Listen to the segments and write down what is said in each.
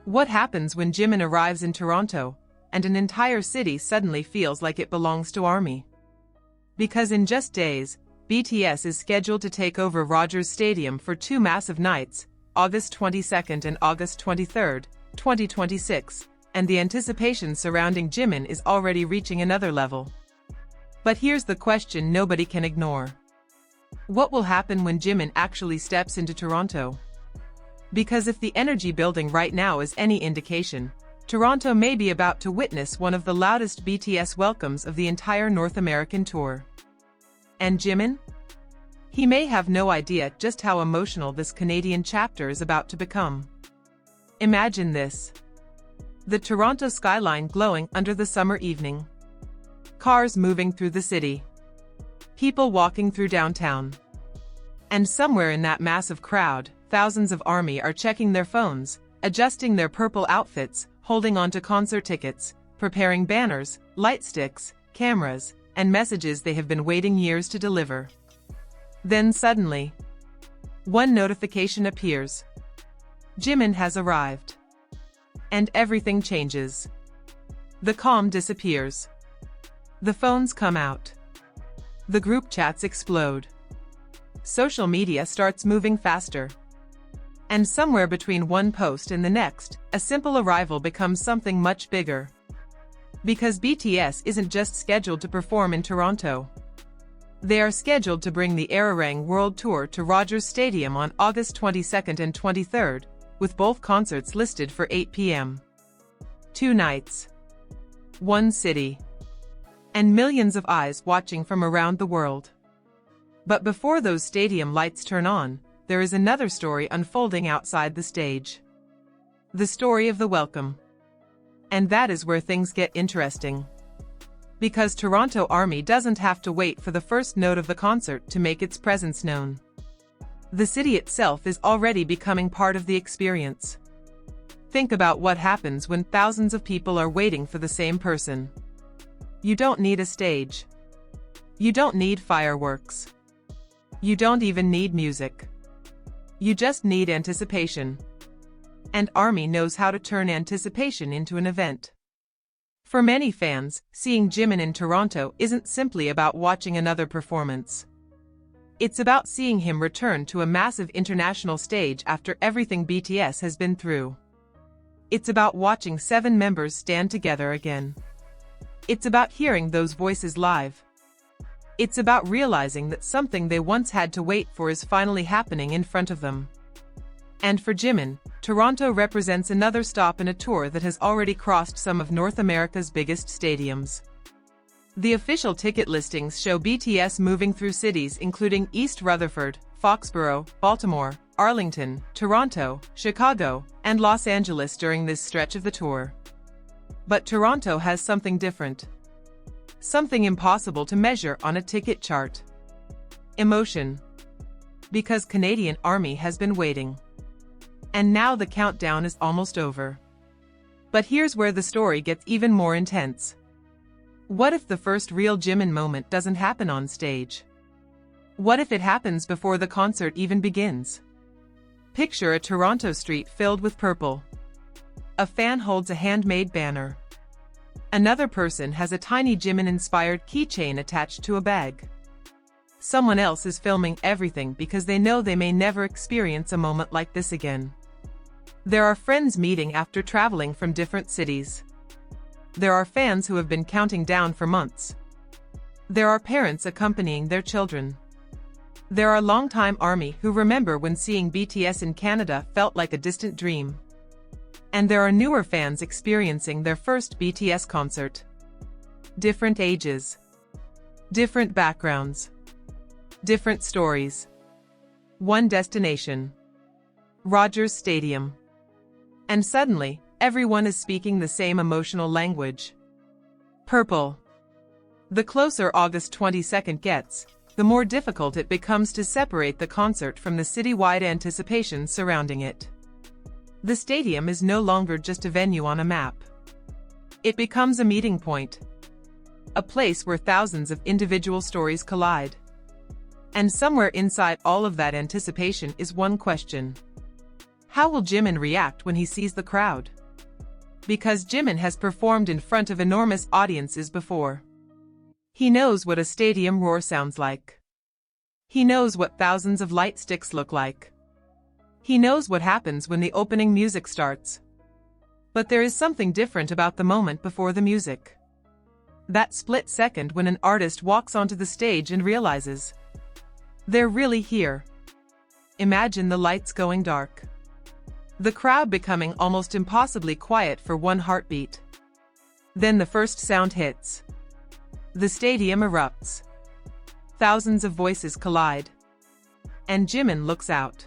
What happens when Jimin arrives in Toronto, and an entire city suddenly feels like it belongs to ARMY? Because in just days, BTS is scheduled to take over Rogers Stadium for two massive nights, August 22nd and August 23rd, 2026, and the anticipation surrounding Jimin is already reaching another level. But here's the question nobody can ignore. What will happen when Jimin actually steps into Toronto? Because if the energy building right now is any indication, Toronto may be about to witness one of the loudest BTS welcomes of the entire North American tour. And Jimin? He may have no idea just how emotional this Canadian chapter is about to become. Imagine this. The Toronto skyline glowing under the summer evening. Cars moving through the city. People walking through downtown. And somewhere in that massive crowd, thousands of ARMY are checking their phones, adjusting their purple outfits, holding on to concert tickets, preparing banners, light sticks, cameras, and messages they have been waiting years to deliver. Then suddenly, one notification appears. Jimin has arrived. And everything changes. The calm disappears. The phones come out. The group chats explode. Social media starts moving faster. And somewhere between one post and the next, a simple arrival becomes something much bigger. Because BTS isn't just scheduled to perform in Toronto. They are scheduled to bring the ARIRANG World Tour to Rogers Stadium on August 22nd and 23rd, with both concerts listed for 8 p.m. 2 nights. 1 city. And millions of eyes watching from around the world. But before those stadium lights turn on, there is another story unfolding outside the stage. The story of the welcome. And that is where things get interesting. Because Toronto ARMY doesn't have to wait for the first note of the concert to make its presence known. The city itself is already becoming part of the experience. Think about what happens when thousands of people are waiting for the same person. You don't need a stage. You don't need fireworks. You don't even need music. You just need anticipation. And ARMY knows how to turn anticipation into an event. For many fans, seeing Jimin in Toronto isn't simply about watching another performance. It's about seeing him return to a massive international stage after everything BTS has been through. It's about watching 7 members stand together again. It's about hearing those voices live. It's about realizing that something they once had to wait for is finally happening in front of them. And for Jimin, Toronto represents another stop in a tour that has already crossed some of North America's biggest stadiums. The official ticket listings show BTS moving through cities including East Rutherford, Foxborough, Baltimore, Arlington, Toronto, Chicago, and Los Angeles during this stretch of the tour. But Toronto has something different. Something impossible to measure on a ticket chart. Emotion. Because Canadian ARMY has been waiting. And now the countdown is almost over. But here's where the story gets even more intense. What if the first real Jimin moment doesn't happen on stage? What if it happens before the concert even begins? Picture a Toronto street filled with purple. A fan holds a handmade banner. Another person has a tiny Jimin-inspired keychain attached to a bag. Someone else is filming everything because they know they may never experience a moment like this again. There are friends meeting after traveling from different cities. There are fans who have been counting down for months. There are parents accompanying their children. There are longtime ARMY who remember when seeing BTS in Canada felt like a distant dream. And there are newer fans experiencing their first BTS concert. Different ages. Different backgrounds. Different stories. One destination. Rogers Stadium. And suddenly, everyone is speaking the same emotional language. Purple. The closer August 22nd gets, the more difficult it becomes to separate the concert from the citywide anticipation surrounding it. The stadium is no longer just a venue on a map. It becomes a meeting point. A place where thousands of individual stories collide. And somewhere inside all of that anticipation is one question. How will Jimin react when he sees the crowd? Because Jimin has performed in front of enormous audiences before. He knows what a stadium roar sounds like. He knows what thousands of light sticks look like. He knows what happens when the opening music starts. But there is something different about the moment before the music. That split second when an artist walks onto the stage and realizes they're really here. Imagine the lights going dark. The crowd becoming almost impossibly quiet for one heartbeat. Then the first sound hits. The stadium erupts. Thousands of voices collide. And Jimin looks out.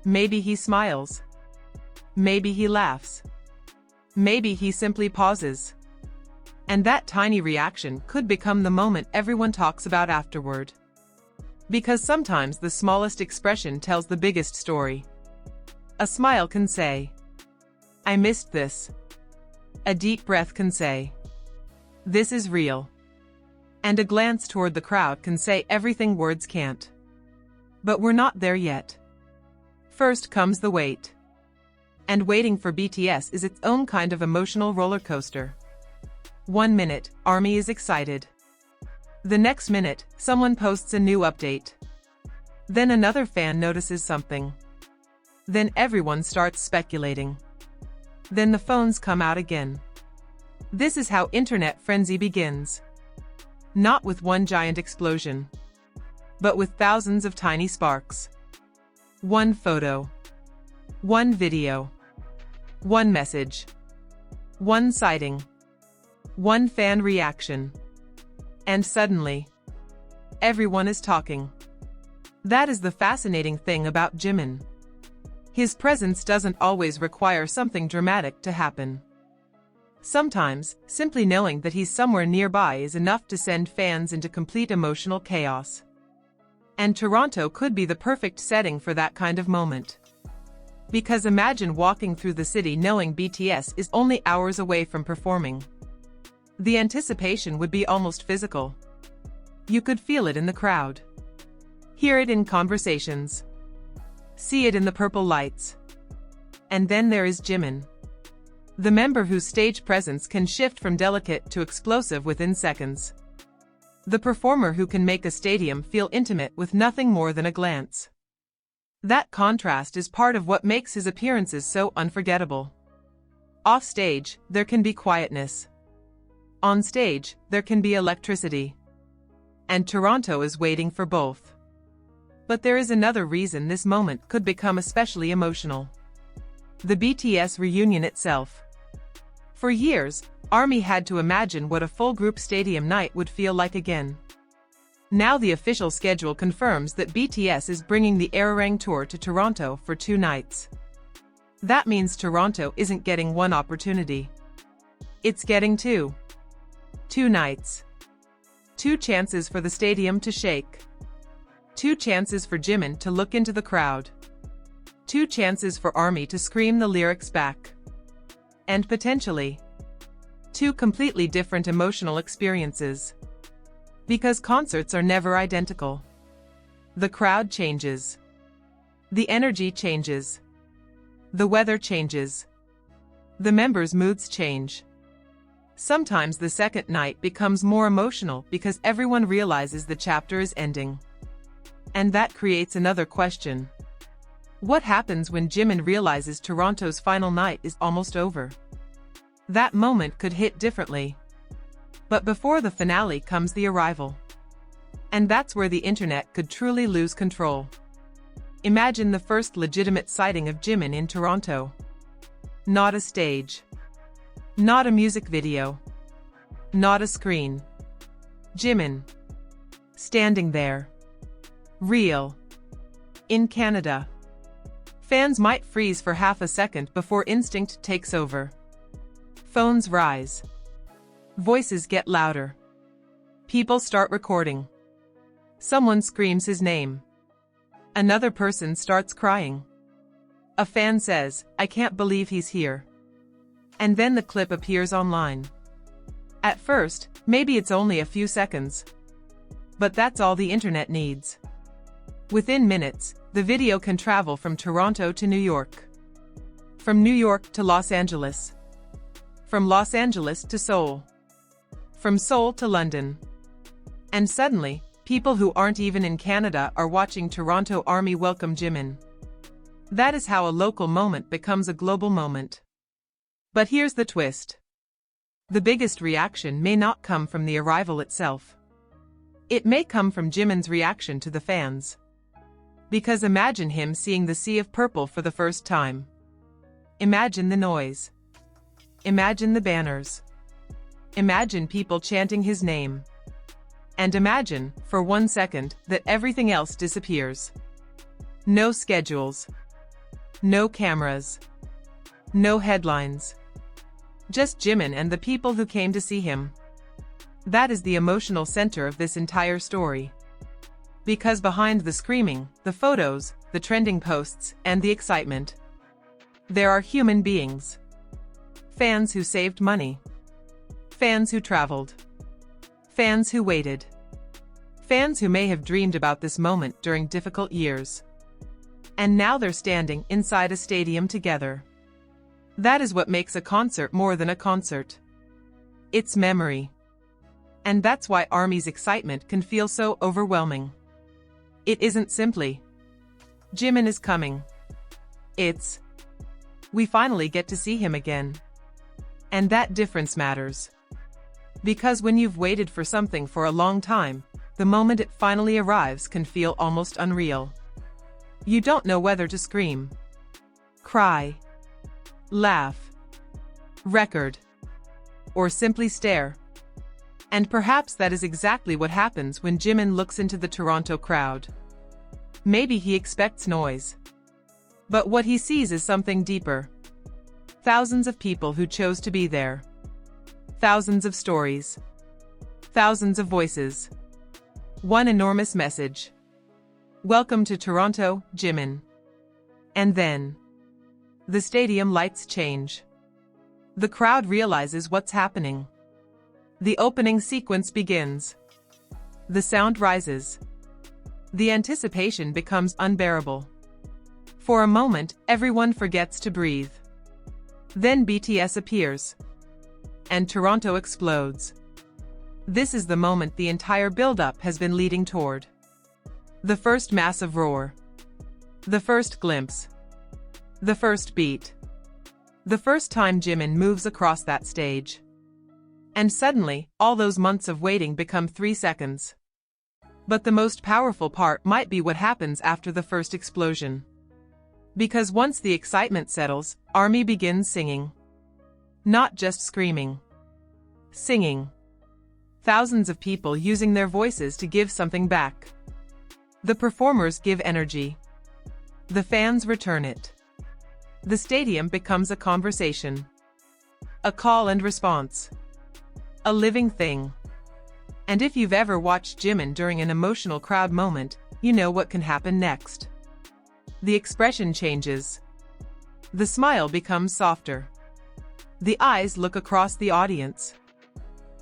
Maybe he smiles. Maybe he laughs. Maybe he simply pauses. And that tiny reaction could become the moment everyone talks about afterward. Because sometimes the smallest expression tells the biggest story. A smile can say, "I missed this." A deep breath can say, "This is real." And a glance toward the crowd can say everything words can't. But we're not there yet. First comes the wait. And waiting for BTS is its own kind of emotional roller coaster. 1 minute, ARMY is excited. The next minute, someone posts a new update. Then another fan notices something. Then everyone starts speculating. Then the phones come out again. This is how internet frenzy begins. Not with one giant explosion, but with thousands of tiny sparks. One photo. One video. One message. One sighting. One fan reaction. And suddenly, everyone is talking. That is the fascinating thing about Jimin. His presence doesn't always require something dramatic to happen. Sometimes, simply knowing that he's somewhere nearby is enough to send fans into complete emotional chaos. And Toronto could be the perfect setting for that kind of moment. Because imagine walking through the city knowing BTS is only hours away from performing. The anticipation would be almost physical. You could feel it in the crowd. Hear it in conversations. See it in the purple lights. And then there is Jimin. The member whose stage presence can shift from delicate to explosive within seconds. The performer who can make a stadium feel intimate with nothing more than a glance. That contrast is part of what makes his appearances so unforgettable. Off stage, there can be quietness. On stage, there can be electricity. And Toronto is waiting for both. But there is another reason this moment could become especially emotional. The BTS reunion itself. For years, ARMY had to imagine what a full group stadium night would feel like again. Now the official schedule confirms that BTS is bringing the ARIRANG tour to Toronto for 2 nights. That means Toronto isn't getting one opportunity. It's getting 2. 2 nights. 2 chances for the stadium to shake. 2 chances for Jimin to look into the crowd. 2 chances for ARMY to scream the lyrics back. And potentially, 2 completely different emotional experiences. Because concerts are never identical. The crowd changes. The energy changes. The weather changes. The members' moods change. Sometimes the second night becomes more emotional because everyone realizes the chapter is ending. And that creates another question. What happens when Jimin realizes Toronto's final night is almost over? That moment could hit differently. But before the finale comes the arrival. And that's where the internet could truly lose control. Imagine the first legitimate sighting of Jimin in Toronto. Not a stage. Not a music video. Not a screen. Jimin. Standing there. Real. In Canada. Fans might freeze for half a second before instinct takes over. Phones rise. Voices get louder. People start recording. Someone screams his name. Another person starts crying. A fan says, "I can't believe he's here." And then the clip appears online. At first, maybe it's only a few seconds. But that's all the internet needs. Within minutes, the video can travel from Toronto to New York. From New York to Los Angeles. From Los Angeles to Seoul. From Seoul to London. And suddenly, people who aren't even in Canada are watching Toronto ARMY welcome Jimin. That is how a local moment becomes a global moment. But here's the twist. The biggest reaction may not come from the arrival itself. It may come from Jimin's reaction to the fans. Because imagine him seeing the sea of purple for the first time. Imagine the noise. Imagine the banners. Imagine people chanting his name. And imagine, for 1 second, that everything else disappears. No schedules. No cameras. No headlines. Just Jimin and the people who came to see him. That is the emotional center of this entire story. Because behind the screaming, the photos, the trending posts, and the excitement, there are human beings. Fans who saved money. Fans who traveled. Fans who waited. Fans who may have dreamed about this moment during difficult years. And now they're standing inside a stadium together. That is what makes a concert more than a concert. It's memory. And that's why ARMY's excitement can feel so overwhelming. It isn't simply, Jimin is coming. It's, we finally get to see him again. And that difference matters. Because when you've waited for something for a long time, the moment it finally arrives can feel almost unreal. You don't know whether to scream, cry, laugh, record, or simply stare. And perhaps that is exactly what happens when Jimin looks into the Toronto crowd. Maybe he expects noise. But what he sees is something deeper. Thousands of people who chose to be there. Thousands of stories. Thousands of voices. One enormous message. Welcome to Toronto, Jimin. And then, the stadium lights change. The crowd realizes what's happening. The opening sequence begins. The sound rises. The anticipation becomes unbearable. For a moment, everyone forgets to breathe. Then BTS appears. And Toronto explodes. This is the moment the entire build-up has been leading toward. The first massive roar. The first glimpse. The first beat. The first time Jimin moves across that stage. And suddenly, all those months of waiting become 3 seconds. But the most powerful part might be what happens after the first explosion. Because once the excitement settles, ARMY begins singing. Not just screaming. Singing. Thousands of people using their voices to give something back. The performers give energy. The fans return it. The stadium becomes a conversation. A call and response. A living thing. And if you've ever watched Jimin during an emotional crowd moment, you know what can happen next. The expression changes. The smile becomes softer. The eyes look across the audience.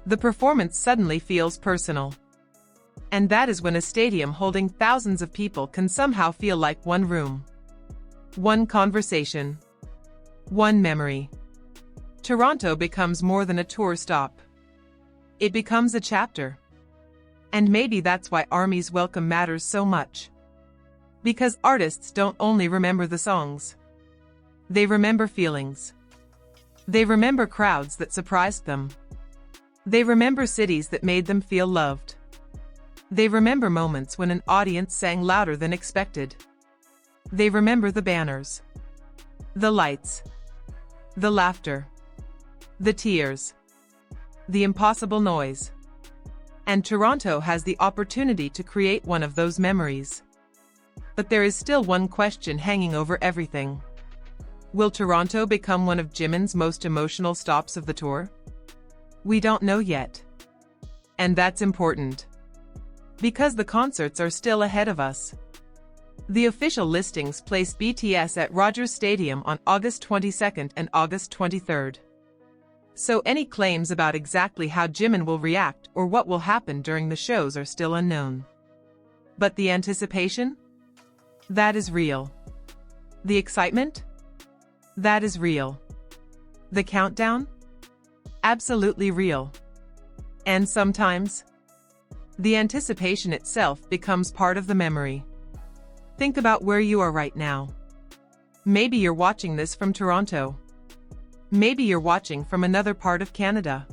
The performance suddenly feels personal. And that is when a stadium holding thousands of people can somehow feel like one room. One conversation. One memory. Toronto becomes more than a tour stop. It becomes a chapter. And maybe that's why ARMY's welcome matters so much. Because artists don't only remember the songs. They remember feelings. They remember crowds that surprised them. They remember cities that made them feel loved. They remember moments when an audience sang louder than expected. They remember the banners. The lights. The laughter. The tears. The impossible noise. And Toronto has the opportunity to create one of those memories. But there is still one question hanging over everything. Will Toronto become one of Jimin's most emotional stops of the tour? We don't know yet. And that's important. Because the concerts are still ahead of us. The official listings place BTS at Rogers Stadium on August 22nd and August 23rd. So any claims about exactly how Jimin will react or what will happen during the shows are still unknown. But the anticipation? That is real. The excitement? That is real. The countdown? Absolutely real. And sometimes, the anticipation itself becomes part of the memory. Think about where you are right now. Maybe you're watching this from Toronto. Maybe you're watching from another part of Canada.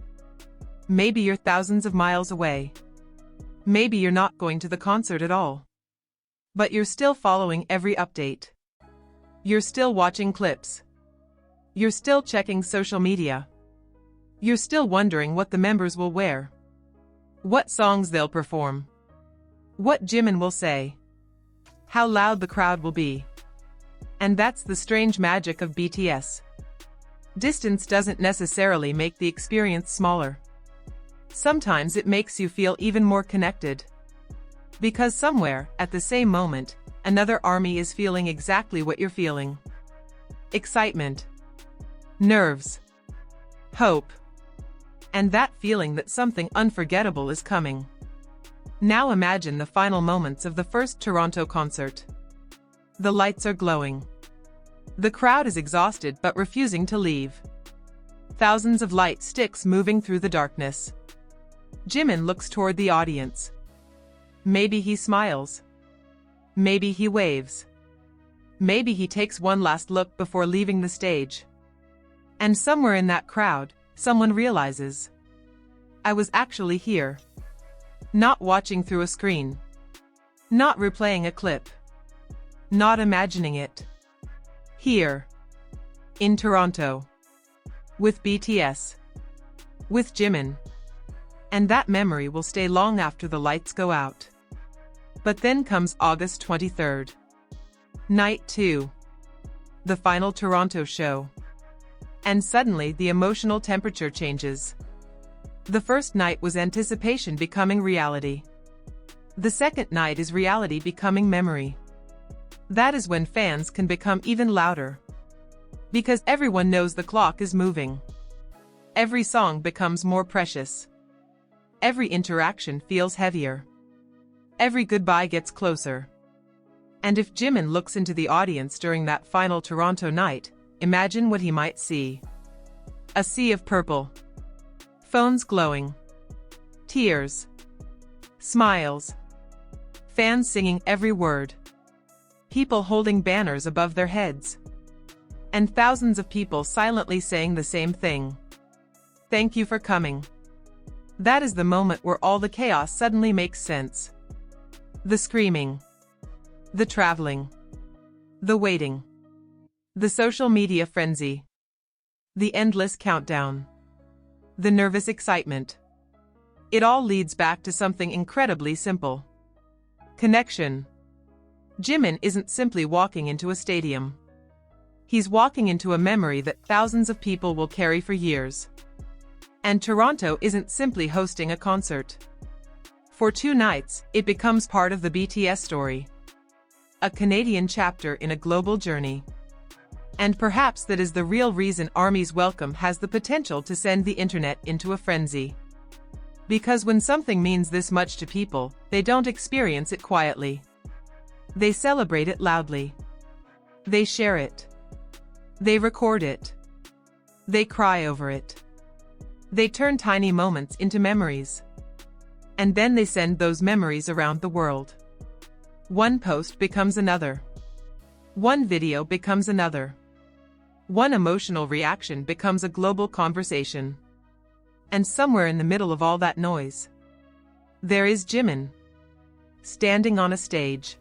Maybe you're thousands of miles away. Maybe you're not going to the concert at all. But you're still following every update. You're still watching clips. You're still checking social media. You're still wondering what the members will wear. What songs they'll perform. What Jimin will say. How loud the crowd will be. And that's the strange magic of BTS. Distance doesn't necessarily make the experience smaller. Sometimes it makes you feel even more connected. Because somewhere, at the same moment, another ARMY is feeling exactly what you're feeling. Excitement. Nerves. Hope. And that feeling that something unforgettable is coming. Now imagine the final moments of the first Toronto concert. The lights are glowing. The crowd is exhausted but refusing to leave. Thousands of light sticks moving through the darkness. Jimin looks toward the audience. Maybe he smiles. Maybe he waves. Maybe he takes one last look before leaving the stage. And somewhere in that crowd, someone realizes, I was actually here. Not watching through a screen. Not replaying a clip. Not imagining it. Here. In Toronto. With BTS. With Jimin. And that memory will stay long after the lights go out. But then comes August 23rd. Night 2. The final Toronto show. And suddenly the emotional temperature changes. The first night was anticipation becoming reality. The second night is reality becoming memory. That is when fans can become even louder. Because everyone knows the clock is moving. Every song becomes more precious. Every interaction feels heavier. Every goodbye gets closer. And if Jimin looks into the audience during that final Toronto night, imagine what he might see. A sea of purple. Phones glowing. Tears. Smiles. Fans singing every word. People holding banners above their heads. And thousands of people silently saying the same thing. Thank you for coming. That is the moment where all the chaos suddenly makes sense. The screaming. The traveling. The waiting. The social media frenzy. The endless countdown. The nervous excitement. It all leads back to something incredibly simple. Connection. Jimin isn't simply walking into a stadium. He's walking into a memory that thousands of people will carry for years. And Toronto isn't simply hosting a concert. For 2 nights, it becomes part of the BTS story. A Canadian chapter in a global journey. And perhaps that is the real reason ARMY's welcome has the potential to send the internet into a frenzy. Because when something means this much to people, they don't experience it quietly. They celebrate it loudly. They share it. They record it. They cry over it. They turn tiny moments into memories. And then they send those memories around the world. One post becomes another. One video becomes another. One emotional reaction becomes a global conversation. And somewhere in the middle of all that noise, there is Jimin, standing on a stage.